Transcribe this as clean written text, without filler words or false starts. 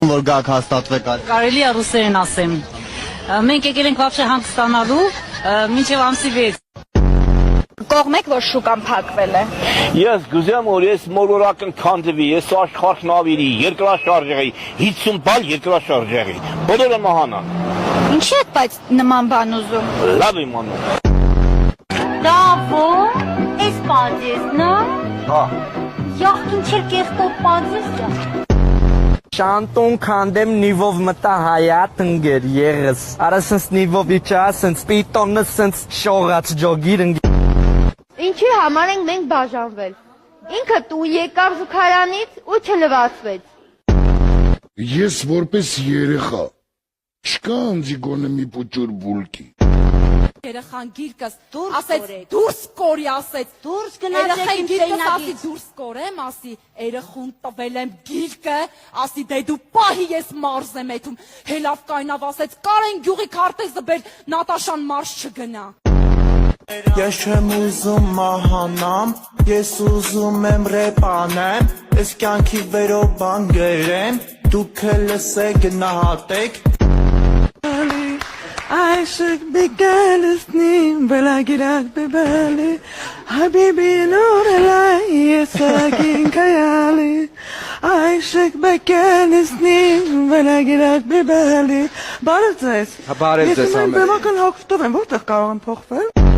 որ գաք հաստատվեք այլ։ Կարելի է ռուսերեն ասեմ։ Մենք եկել ենք вообще հանգստանալու մինչև ամսի 6։ Կողմեք, որ շուկան փակվել է։ Ես գուզեմ, որ ես մոլորակն քանդվի, ես աշխարհն ավիրի, երկրաշարժերի, 50 բալ երկրաշարժերի, բոլորը մահանան։ Ինչի՞ եք բայց նման բան ուզում։ Լավ եմ անում։ Bravo, espades, não? Հա։ Yaxın çirkef պատվիսը։ Շանտուն քանդեմ նիվով մտա հայա տնգեր եղս։ Արա սենց նիվով իջա, սենց պիտոնը սենց շողաց ջոգիրն։ Ինչի համար ենք մենք բաժանվել։ Ինքը տուն եկավ զուգարանից ու չլվացվեց։ Ես որպես երեխա չկա անձի գոնե մի փոճուր բուլկի։ Երեխան գիրկս ասեց դուրս կորի ասեց Դուրս գնացեք իմ ասի սենագից։ դուրս կորեմ ասի երեխուն տվել եմ գիրկը ասի դե դու պահի ես մարզ եմ եթում հելավ կայնավ ասեց կարեն գյուղի քարտեզը բեր Նատաշան մարզ չգնա։ Ես չեմ ուզում մահանամ, ես ուզում եմ ռեպանեմ, ես կյանքի վերով բան գրեմ, դուք լսեք գնահատեք։ عاشق بجالسني بلا جراك ببالي حبيبي نور العين ساكن خيالي عاشق بجالسني بلا جراك ببالي بارزس بارزس بمكان هاكفتوفن بورتك كارم بوخفل